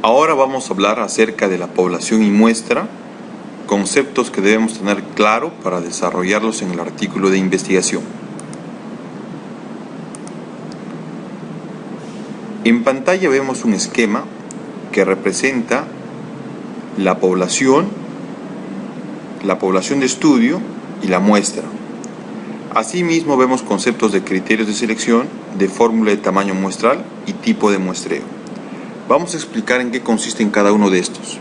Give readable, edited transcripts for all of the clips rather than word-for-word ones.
Ahora vamos a hablar acerca de la población y muestra, conceptos que debemos tener claro para desarrollarlos en el artículo de investigación. En pantalla vemos un esquema que representa la población de estudio y la muestra. Asimismo vemos conceptos de criterios de selección, de fórmula de tamaño muestral y tipo de muestreo. Vamos a explicar en qué consiste en cada uno de estos.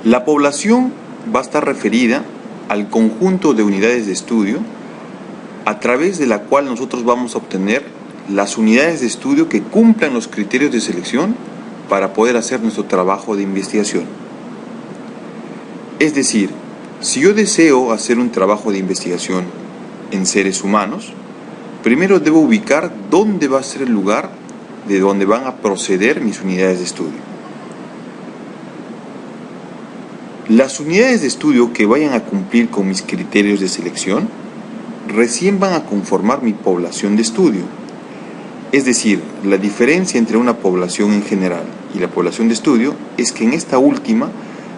La población va a estar referida al conjunto de unidades de estudio a través de la cual nosotros vamos a obtener las unidades de estudio que cumplan los criterios de selección para poder hacer nuestro trabajo de investigación. Es decir, si yo deseo hacer un trabajo de investigación en seres humanos, primero debo ubicar dónde va a ser el lugar de donde van a proceder mis unidades de estudio. Las unidades de estudio que vayan a cumplir con mis criterios de selección recién van a conformar mi población de estudio. Es decir, la diferencia entre una población en general y la población de estudio es que en esta última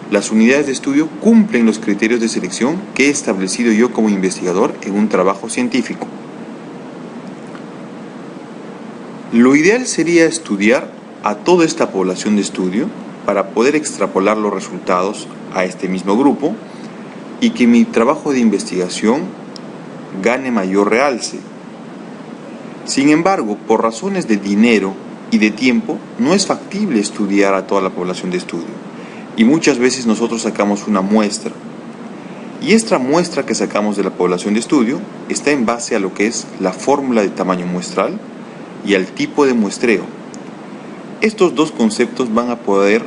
las unidades de estudio cumplen los criterios de selección que he establecido yo como investigador en un trabajo científico. Lo ideal sería estudiar a toda esta población de estudio para poder extrapolar los resultados a este mismo grupo y que mi trabajo de investigación gane mayor realce. Sin embargo, por razones de dinero y de tiempo, no es factible estudiar a toda la población de estudio y muchas veces nosotros sacamos una muestra. Y esta muestra que sacamos de la población de estudio está en base a lo que es la fórmula de tamaño muestral y al tipo de muestreo. Estos dos conceptos van a poder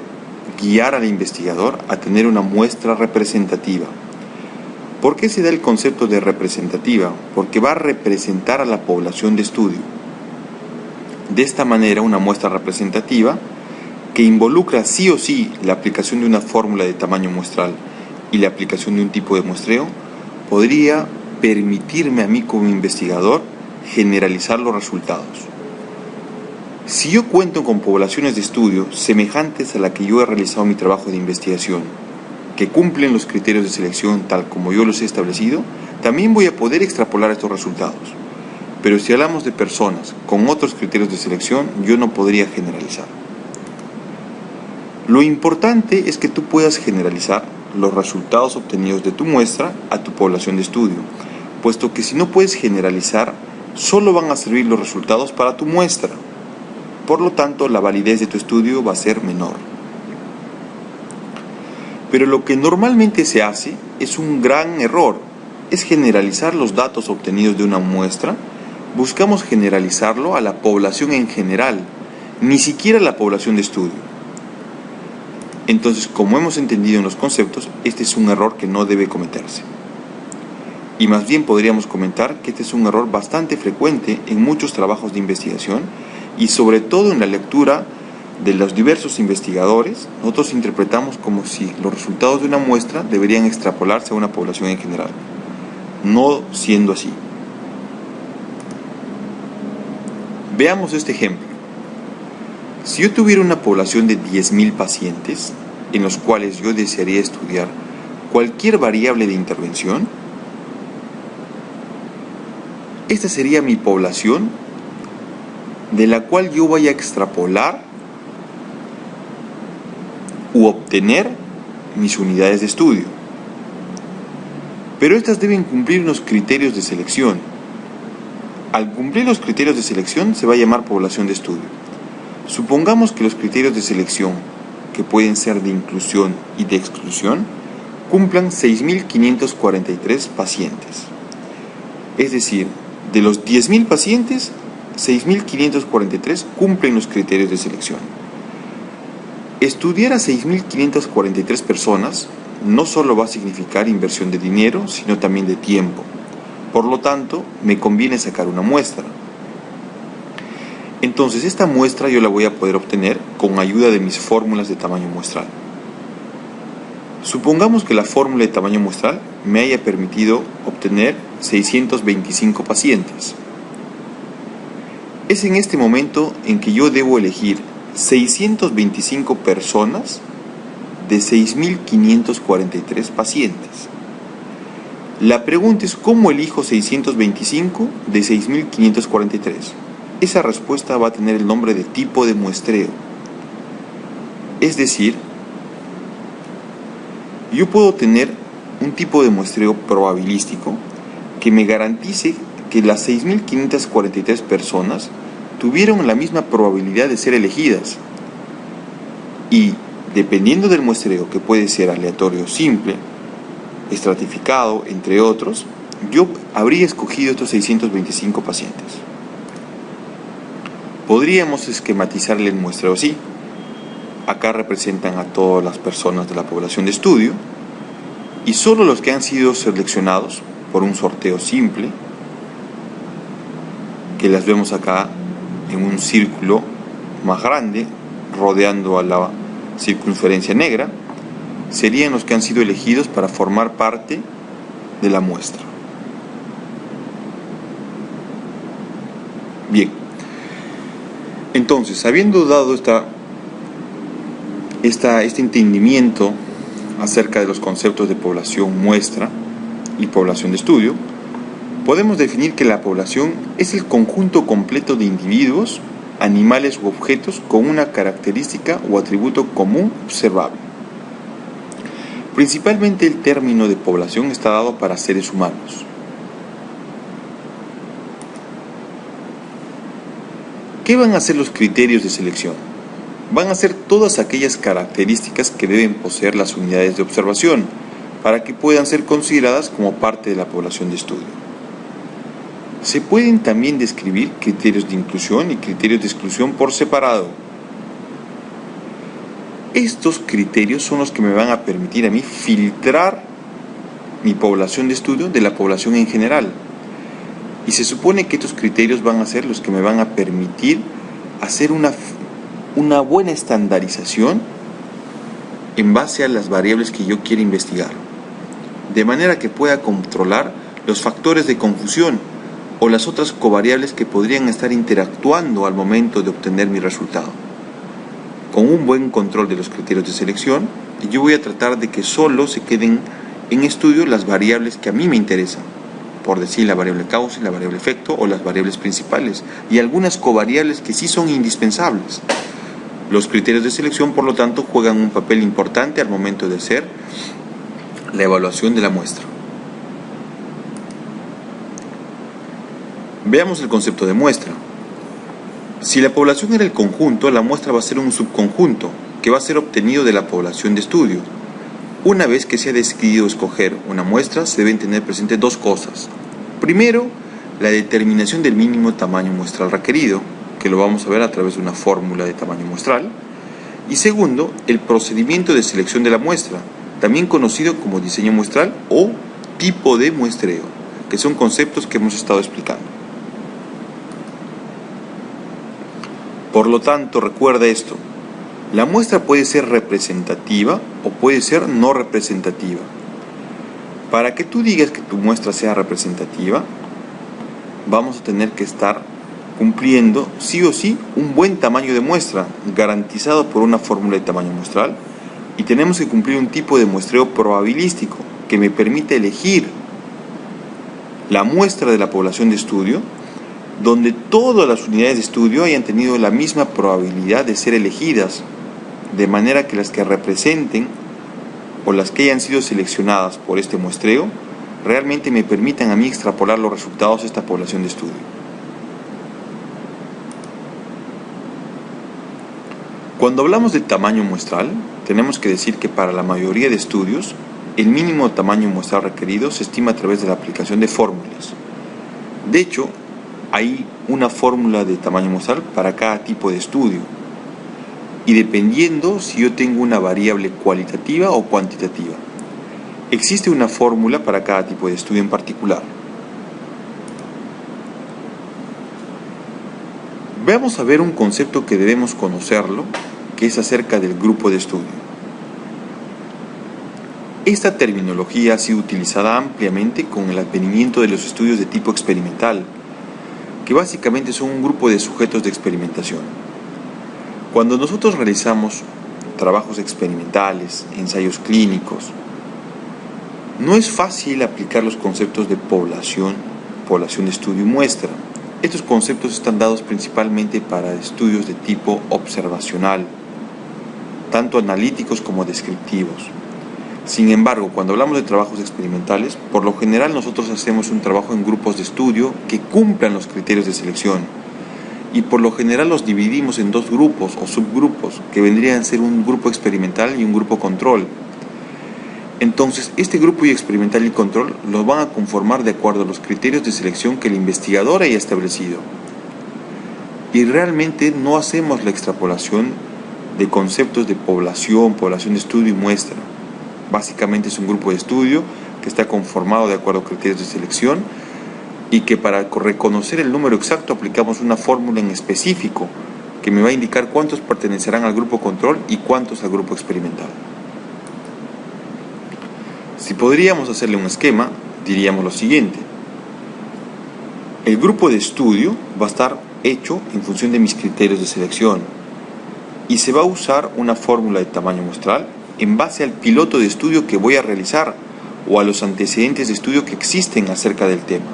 guiar al investigador a tener una muestra representativa. ¿Por qué se da el concepto de representativa? Porque va a representar a la población de estudio. De esta manera, una muestra representativa que involucra sí o sí la aplicación de una fórmula de tamaño muestral y la aplicación de un tipo de muestreo podría permitirme a mí como investigador generalizar los resultados. Si yo cuento con poblaciones de estudio semejantes a la que yo he realizado mi trabajo de investigación, que cumplen los criterios de selección tal como yo los he establecido, también voy a poder extrapolar estos resultados. Pero si hablamos de personas con otros criterios de selección, yo no podría generalizar. Lo importante es que tú puedas generalizar los resultados obtenidos de tu muestra a tu población de estudio, puesto que si no puedes generalizar, solo van a servir los resultados para tu muestra. Por lo tanto, la validez de tu estudio va a ser menor. Pero lo que normalmente se hace es un gran error, es generalizar los datos obtenidos de una muestra. Buscamos generalizarlo a la población en general, ni siquiera a la población de estudio. Entonces, como hemos entendido en los conceptos, este es un error que no debe cometerse. Y más bien podríamos comentar que este es un error bastante frecuente en muchos trabajos de investigación y sobre todo en la lectura de los diversos investigadores. Nosotros interpretamos como si los resultados de una muestra deberían extrapolarse a una población en general, no siendo así. Veamos este ejemplo. Si yo tuviera una población de 10.000 pacientes, en los cuales yo desearía estudiar cualquier variable de intervención, esta sería mi población de la cual yo voy a extrapolar u obtener mis unidades de estudio. Pero estas deben cumplir unos criterios de selección. Al cumplir los criterios de selección se va a llamar población de estudio. Supongamos que los criterios de selección, que pueden ser de inclusión y de exclusión, cumplan 6.543 pacientes. Es decir, de los 10.000 pacientes, 6.543 cumplen los criterios de selección. Estudiar a 6.543 personas no solo va a significar inversión de dinero, sino también de tiempo. Por lo tanto, me conviene sacar una muestra. Entonces, esta muestra yo la voy a poder obtener con ayuda de mis fórmulas de tamaño muestral. Supongamos que la fórmula de tamaño muestral me haya permitido obtener 625 pacientes. Es en este momento en que yo debo elegir 625 personas de 6.543 pacientes. La pregunta es, ¿cómo elijo 625 de 6.543? Esa respuesta va a tener el nombre de tipo de muestreo. Es decir, yo puedo tener un tipo de muestreo probabilístico que me garantice que las 6.543 personas tuvieron la misma probabilidad de ser elegidas. Y dependiendo del muestreo, que puede ser aleatorio simple, estratificado, entre otros, yo habría escogido estos 625 pacientes. Podríamos esquematizarle el muestreo así. Acá representan a todas las personas de la población de estudio y solo los que han sido seleccionados por un sorteo simple, que las vemos acá en un círculo más grande rodeando a la circunferencia negra, serían los que han sido elegidos para formar parte de la muestra. Bien, entonces, habiendo dado este entendimiento acerca de los conceptos de población muestra y población de estudio, podemos definir que la población es el conjunto completo de individuos, animales u objetos con una característica o atributo común observable. Principalmente el término de población está dado para seres humanos. ¿Qué van a ser los criterios de selección? Van a ser todas aquellas características que deben poseer las unidades de observación para que puedan ser consideradas como parte de la población de estudio. Se pueden también describir criterios de inclusión y criterios de exclusión por separado. Estos criterios son los que me van a permitir a mí filtrar mi población de estudio de la población en general. Y se supone que estos criterios van a ser los que me van a permitir hacer una buena estandarización en base a las variables que yo quiero investigar, de manera que pueda controlar los factores de confusión o las otras covariables que podrían estar interactuando al momento de obtener mi resultado. Con un buen control de los criterios de selección, yo voy a tratar de que solo se queden en estudio las variables que a mí me interesan, por decir la variable causa y la variable efecto o las variables principales, y algunas covariables que sí son indispensables. Los criterios de selección, por lo tanto, juegan un papel importante al momento de hacer la evaluación de la muestra. Veamos el concepto de muestra. Si la población era el conjunto, la muestra va a ser un subconjunto que va a ser obtenido de la población de estudio. Una vez que se ha decidido escoger una muestra, se deben tener presentes dos cosas. Primero, la determinación del mínimo tamaño muestral requerido, que lo vamos a ver a través de una fórmula de tamaño muestral. Y segundo, el procedimiento de selección de la muestra, también conocido como diseño muestral o tipo de muestreo, que son conceptos que hemos estado explicando. Por lo tanto, recuerda esto: la muestra puede ser representativa o puede ser no representativa. Para que tú digas que tu muestra sea representativa, vamos a tener que estar cumpliendo sí o sí un buen tamaño de muestra, garantizado por una fórmula de tamaño muestral, y tenemos que cumplir un tipo de muestreo probabilístico que me permite elegir la muestra de la población de estudio donde todas las unidades de estudio hayan tenido la misma probabilidad de ser elegidas, de manera que las que representen o las que hayan sido seleccionadas por este muestreo realmente me permitan a mí extrapolar los resultados de esta población de estudio. Cuando hablamos de tamaño muestral, tenemos que decir que para la mayoría de estudios, el mínimo tamaño muestral requerido se estima a través de la aplicación de fórmulas. De hecho, hay una fórmula de tamaño muestral para cada tipo de estudio, y dependiendo si yo tengo una variable cualitativa o cuantitativa. Existe una fórmula para cada tipo de estudio en particular. Vamos a ver un concepto que debemos conocerlo, que es acerca del grupo de estudio. Esta terminología ha sido utilizada ampliamente con el advenimiento de los estudios de tipo experimental, que básicamente son un grupo de sujetos de experimentación. Cuando nosotros realizamos trabajos experimentales, ensayos clínicos, no es fácil aplicar los conceptos de población de estudio y muestra. Estos conceptos están dados principalmente para estudios de tipo observacional, tanto analíticos como descriptivos. Sin embargo, cuando hablamos de trabajos experimentales, por lo general nosotros hacemos un trabajo en grupos de estudio que cumplan los criterios de selección. Y por lo general los dividimos en dos grupos o subgrupos, que vendrían a ser un grupo experimental y un grupo control. Entonces, este grupo experimental y control los van a conformar de acuerdo a los criterios de selección que el investigador haya establecido. Y realmente no hacemos la extrapolación de conceptos de población de estudio y muestra. Básicamente es un grupo de estudio que está conformado de acuerdo a criterios de selección y que para reconocer el número exacto aplicamos una fórmula en específico que me va a indicar cuántos pertenecerán al grupo control y cuántos al grupo experimental. Si podríamos hacerle un esquema, diríamos lo siguiente. El grupo de estudio va a estar hecho en función de mis criterios de selección y se va a usar una fórmula de tamaño muestral en base al piloto de estudio que voy a realizar o a los antecedentes de estudio que existen acerca del tema.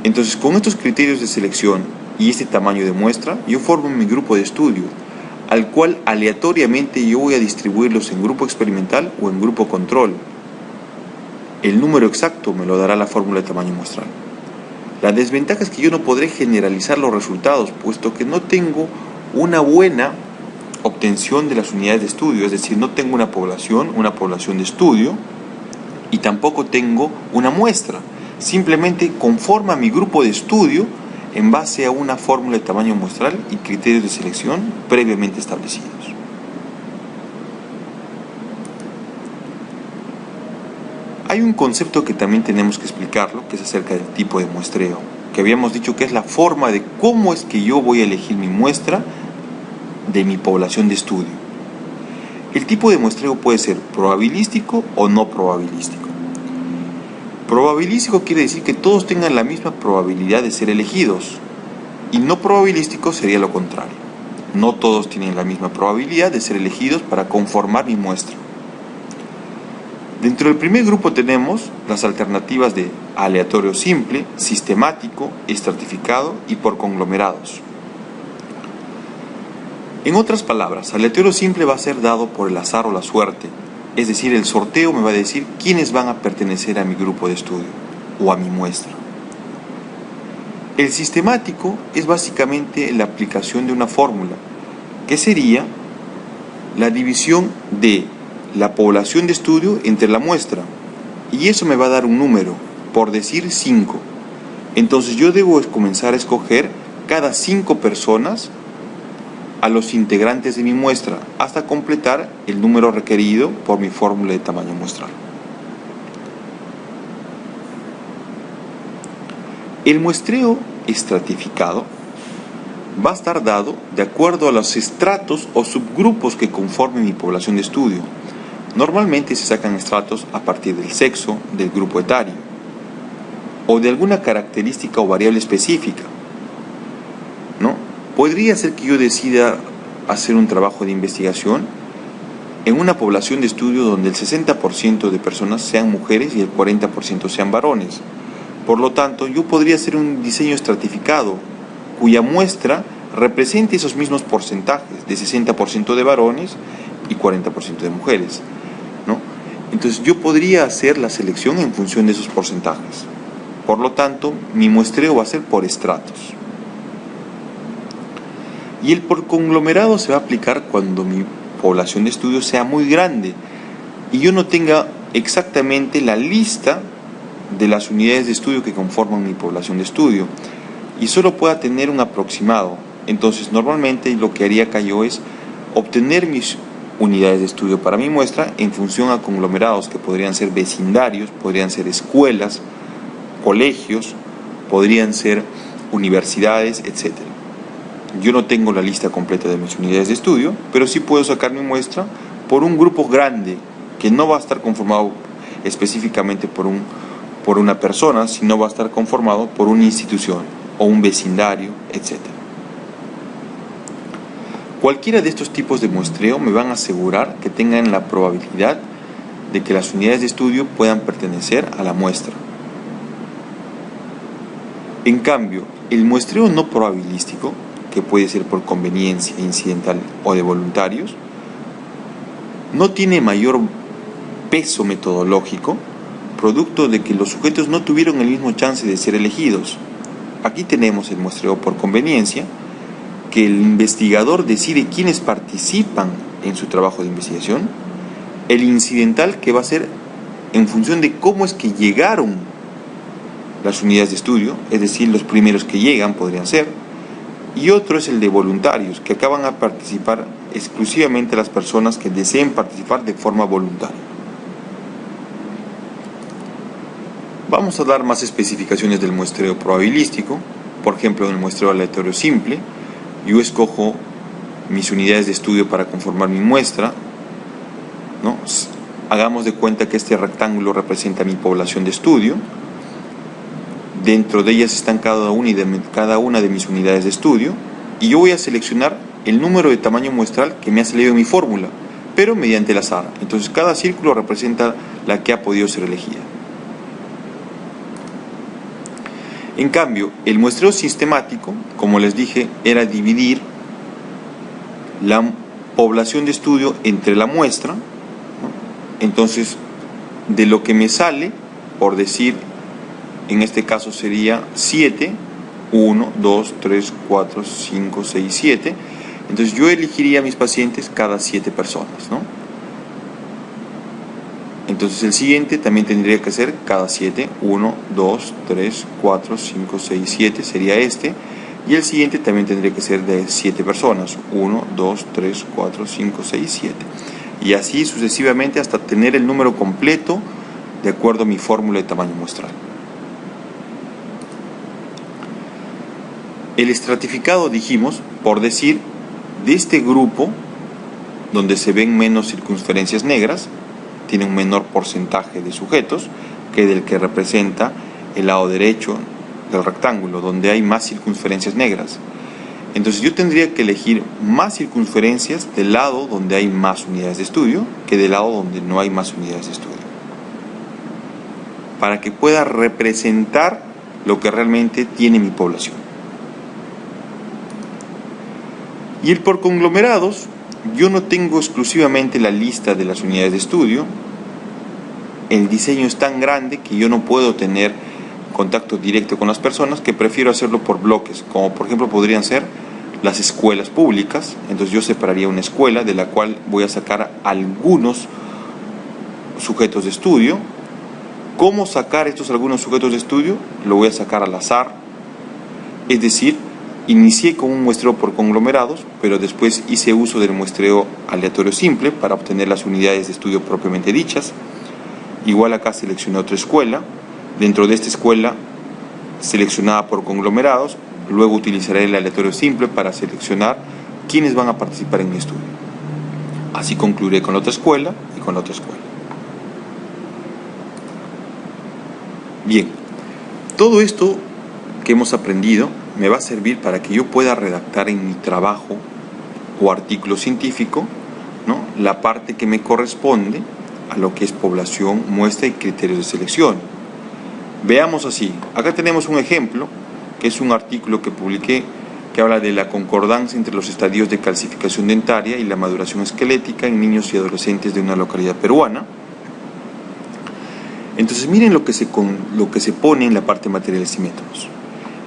Entonces, con estos criterios de selección y este tamaño de muestra, yo formo mi grupo de estudio, al cual aleatoriamente yo voy a distribuirlos en grupo experimental o en grupo control. El número exacto me lo dará la fórmula de tamaño muestral. La desventaja es que yo no podré generalizar los resultados, puesto que no tengo una buena obtención de las unidades de estudio, es decir, no tengo una población de estudio y tampoco tengo una muestra. Simplemente conforma mi grupo de estudio en base a una fórmula de tamaño muestral y criterios de selección previamente establecidos. Hay un concepto que también tenemos que explicarlo, que es acerca del tipo de muestreo, que habíamos dicho que es la forma de cómo es que yo voy a elegir mi muestra de mi población de estudio. El tipo de muestreo puede ser probabilístico o no probabilístico. Probabilístico quiere decir que todos tengan la misma probabilidad de ser elegidos, y no probabilístico sería lo contrario. No todos tienen la misma probabilidad de ser elegidos para conformar mi muestra. Dentro del primer grupo tenemos las alternativas de aleatorio simple, sistemático, estratificado y por conglomerados. En otras palabras, aleatorio simple va a ser dado por el azar o la suerte, es decir, el sorteo me va a decir quiénes van a pertenecer a mi grupo de estudio o a mi muestra. El sistemático es básicamente la aplicación de una fórmula, que sería la división de la población de estudio entre la muestra, y eso me va a dar un número, por decir 5. Entonces yo debo comenzar a escoger cada 5 personas a los integrantes de mi muestra hasta completar el número requerido por mi fórmula de tamaño muestral. El muestreo estratificado va a estar dado de acuerdo a los estratos o subgrupos que conformen mi población de estudio. Normalmente se sacan estratos a partir del sexo, del grupo etario o de alguna característica o variable específica, ¿no? Podría ser que yo decida hacer un trabajo de investigación en una población de estudio donde el 60% de personas sean mujeres y el 40% sean varones. Por lo tanto, yo podría hacer un diseño estratificado cuya muestra represente esos mismos porcentajes de 60% de varones y 40% de mujeres, ¿no? Entonces yo podría hacer la selección en función de esos porcentajes. Por lo tanto, mi muestreo va a ser por estratos. Y el por conglomerado se va a aplicar cuando mi población de estudio sea muy grande y yo no tenga exactamente la lista de las unidades de estudio que conforman mi población de estudio y solo pueda tener un aproximado. Entonces normalmente lo que haría acá yo es obtener mis unidades de estudio para mi muestra en función a conglomerados que podrían ser vecindarios, podrían ser escuelas, colegios, podrían ser universidades, etc. Yo no tengo la lista completa de mis unidades de estudio, pero sí puedo sacar mi muestra por un grupo grande que no va a estar conformado específicamente por una persona, sino va a estar conformado por una institución o un vecindario, etc. Cualquiera de estos tipos de muestreo me van a asegurar que tengan la probabilidad de que las unidades de estudio puedan pertenecer a la muestra. En cambio, el muestreo no probabilístico, que puede ser por conveniencia, incidental o de voluntarios, no tiene mayor peso metodológico, producto de que los sujetos no tuvieron el mismo chance de ser elegidos. Aquí tenemos el muestreo por conveniencia, que el investigador decide quiénes participan en su trabajo de investigación, el incidental, que va a ser en función de cómo es que llegaron las unidades de estudio, es decir, los primeros que llegan podrían ser, y otro es el de voluntarios, que acá van a participar exclusivamente las personas que deseen participar de forma voluntaria. Vamos a dar más especificaciones del muestreo probabilístico. Por ejemplo, en el muestreo aleatorio simple, yo escojo mis unidades de estudio para conformar mi muestra, ¿no? Hagamos de cuenta que este rectángulo representa mi población de estudio. Dentro de ellas están cada una de mis unidades de estudio, y yo voy a seleccionar el número de tamaño muestral que me ha salido en mi fórmula, pero mediante el azar. Entonces cada círculo representa la que ha podido ser elegida. En cambio, el muestreo sistemático, como les dije, era dividir la población de estudio entre la muestra, ¿no? Entonces, de lo que me sale, por decir, en este caso sería 7, 1, 2, 3, 4, 5, 6, 7. Entonces yo elegiría a mis pacientes cada 7 personas, ¿no? Entonces el siguiente también tendría que ser cada 7, 1, 2, 3, 4, 5, 6, 7 sería este. Y el siguiente también tendría que ser de 7 personas, 1, 2, 3, 4, 5, 6, 7. Y así sucesivamente hasta tener el número completo de acuerdo a mi fórmula de tamaño muestral. El estratificado, dijimos, por decir, de este grupo donde se ven menos circunferencias negras, tiene un menor porcentaje de sujetos que del que representa el lado derecho del rectángulo, donde hay más circunferencias negras. Entonces yo tendría que elegir más circunferencias del lado donde hay más unidades de estudio que del lado donde no hay más unidades de estudio, para que pueda representar lo que realmente tiene mi población. Y el por conglomerados, yo no tengo exclusivamente la lista de las unidades de estudio. El diseño es tan grande que yo no puedo tener contacto directo con las personas, que prefiero hacerlo por bloques, como por ejemplo podrían ser las escuelas públicas. Entonces yo separaría una escuela de la cual voy a sacar algunos sujetos de estudio. ¿Cómo sacar estos algunos sujetos de estudio? Lo voy a sacar al azar, es decir, inicié con un muestreo por conglomerados, pero después hice uso del muestreo aleatorio simple para obtener las unidades de estudio propiamente dichas. Igual acá seleccioné otra escuela. Dentro de esta escuela seleccionada por conglomerados, luego utilizaré el aleatorio simple para seleccionar quiénes van a participar en mi estudio. Así concluiré con la otra escuela y con la otra escuela. Bien, todo esto que hemos aprendido me va a servir para que yo pueda redactar en mi trabajo o artículo científico, ¿no?, la parte que me corresponde a lo que es población, muestra y criterios de selección. Veamos así. Acá tenemos un ejemplo, que es un artículo que publiqué, que habla de la concordancia entre los estadios de calcificación dentaria y la maduración esquelética en niños y adolescentes de una localidad peruana. Entonces miren lo que se pone en la parte materiales y métodos.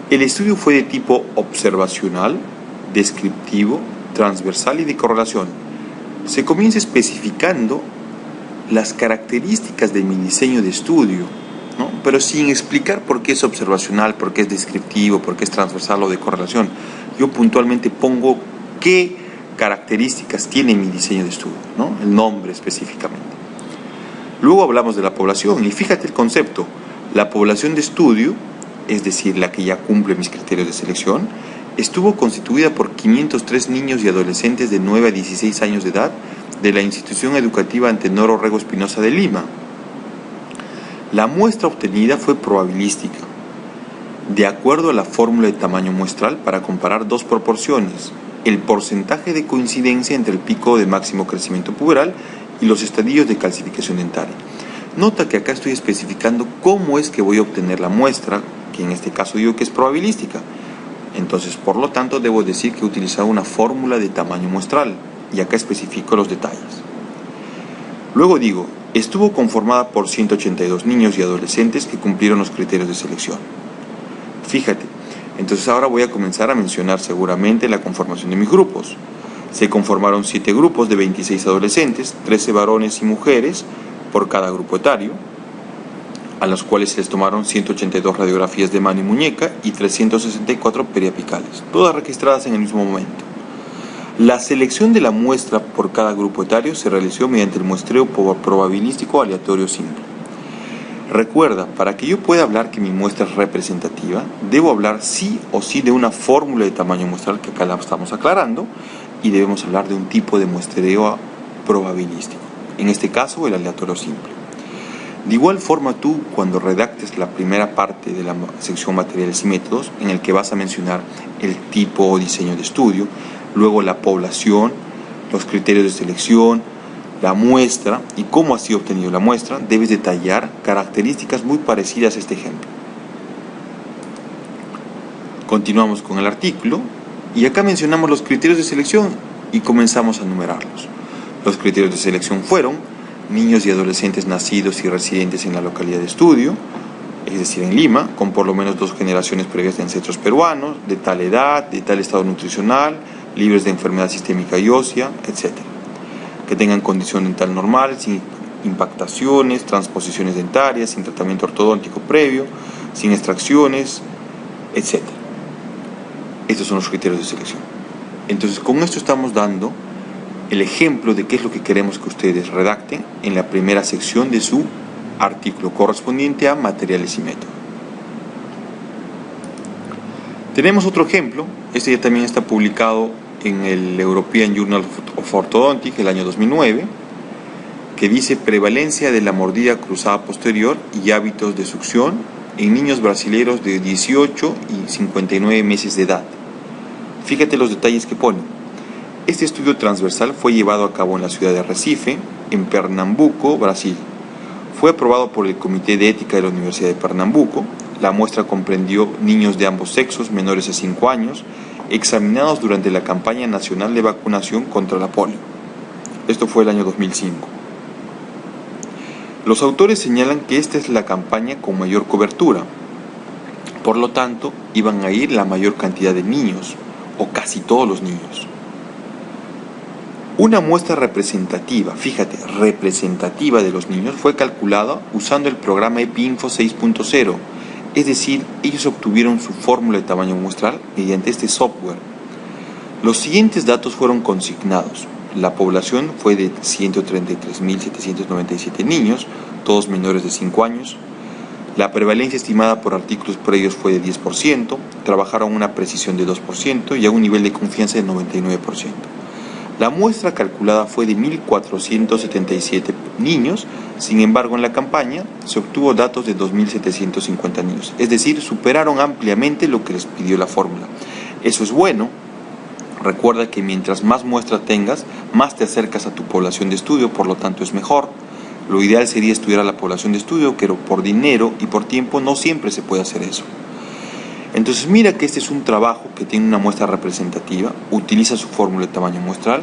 El estudio fue de tipo observacional, descriptivo, transversal y de correlación. Se comienza especificando las características de mi diseño de estudio, ¿no?, pero sin explicar por qué es observacional, por qué es descriptivo, por qué es transversal o de correlación. Yo puntualmente pongo qué características tiene mi diseño de estudio, ¿no?, el nombre específicamente. Luego hablamos de la población, y fíjate el concepto. La población de estudio, es decir, la que ya cumple mis criterios de selección, estuvo constituida por 503 niños y adolescentes de 9 a 16 años de edad de la institución educativa Antenor Orrego Espinosa de Lima. La muestra obtenida fue probabilística, de acuerdo a la fórmula de tamaño muestral para comparar dos proporciones, el porcentaje de coincidencia entre el pico de máximo crecimiento puberal y los estadios de calcificación dentaria. Nota que acá estoy especificando cómo es que voy a obtener la muestra, que en este caso digo que es probabilística. Entonces, por lo tanto, debo decir que he utilizado una fórmula de tamaño muestral, y acá especifico los detalles. Luego digo, estuvo conformada por 182 niños y adolescentes que cumplieron los criterios de selección. Fíjate, entonces ahora voy a comenzar a mencionar seguramente la conformación de mis grupos. Se conformaron 7 grupos de 26 adolescentes, 13 varones y mujeres por cada grupo etario, a los cuales se les tomaron 182 radiografías de mano y muñeca y 364 periapicales, todas registradas en el mismo momento. La selección de la muestra por cada grupo etario se realizó mediante el muestreo probabilístico aleatorio simple. Recuerda, para que yo pueda hablar que mi muestra es representativa, debo hablar sí o sí de una fórmula de tamaño muestral, que acá la estamos aclarando, y debemos hablar de un tipo de muestreo probabilístico, en este caso el aleatorio simple. De igual forma, tú, cuando redactes la primera parte de la sección materiales y métodos, en el que vas a mencionar el tipo o diseño de estudio, luego la población, los criterios de selección, la muestra y cómo ha sido obtenido la muestra, debes detallar características muy parecidas a este ejemplo. Continuamos con el artículo y acá mencionamos los criterios de selección y comenzamos a numerarlos. Los criterios de selección fueron niños y adolescentes nacidos y residentes en la localidad de estudio, es decir, en Lima, con por lo menos 2 generaciones previas de ancestros peruanos, de tal edad, de tal estado nutricional, libres de enfermedad sistémica y ósea, etc. Que tengan condición dental normal, sin impactaciones, transposiciones dentarias, sin tratamiento ortodóntico previo, sin extracciones, etc. Estos son los criterios de selección. Entonces, con esto estamos dando el ejemplo de qué es lo que queremos que ustedes redacten en la primera sección de su artículo correspondiente a materiales y métodos. Tenemos otro ejemplo, este ya también está publicado en el European Journal of Orthodontics el año 2009, que dice prevalencia de la mordida cruzada posterior y hábitos de succión en niños brasileños de 18 y 59 meses de edad. Fíjate los detalles que pone. Este estudio transversal fue llevado a cabo en la ciudad de Recife, en Pernambuco, Brasil. Fue aprobado por el Comité de Ética de la Universidad de Pernambuco. La muestra comprendió niños de ambos sexos, menores de 5 años, examinados durante la campaña nacional de vacunación contra la polio. Esto fue el año 2005. Los autores señalan que esta es la campaña con mayor cobertura. Por lo tanto, iban a ir la mayor cantidad de niños, o casi todos los niños. Una muestra representativa, fíjate, representativa de los niños fue calculada usando el programa EpiInfo 6.0, es decir, ellos obtuvieron su fórmula de tamaño muestral mediante este software. Los siguientes datos fueron consignados. La población fue de 133.797 niños, todos menores de 5 años. La prevalencia estimada por artículos previos fue de 10%, trabajaron a una precisión de 2% y a un nivel de confianza de 99%. La muestra calculada fue de 1.477 niños, sin embargo en la campaña se obtuvo datos de 2.750 niños, es decir, superaron ampliamente lo que les pidió la fórmula. Eso es bueno. Recuerda que mientras más muestra tengas, más te acercas a tu población de estudio, por lo tanto es mejor. Lo ideal sería estudiar a la población de estudio, pero por dinero y por tiempo no siempre se puede hacer eso. Entonces mira que este es un trabajo que tiene una muestra representativa, utiliza su fórmula de tamaño muestral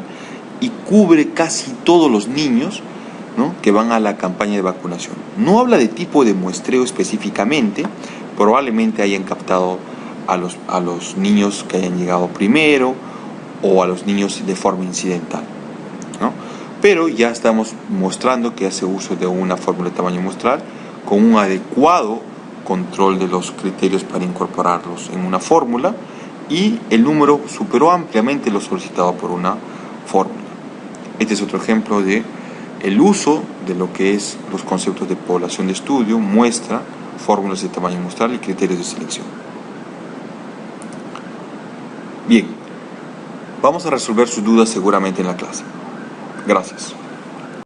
y cubre casi todos los niños, ¿no?, que van a la campaña de vacunación. No habla de tipo de muestreo específicamente, probablemente hayan captado a los niños que hayan llegado primero o a los niños de forma incidental, ¿no? Pero ya estamos mostrando que hace uso de una fórmula de tamaño muestral con un adecuado control de los criterios para incorporarlos en una fórmula y el número superó ampliamente lo solicitado por una fórmula. Este es otro ejemplo de el uso de lo que es los conceptos de población de estudio, muestra, fórmulas de tamaño muestral y criterios de selección. Bien, vamos a resolver sus dudas seguramente en la clase. Gracias.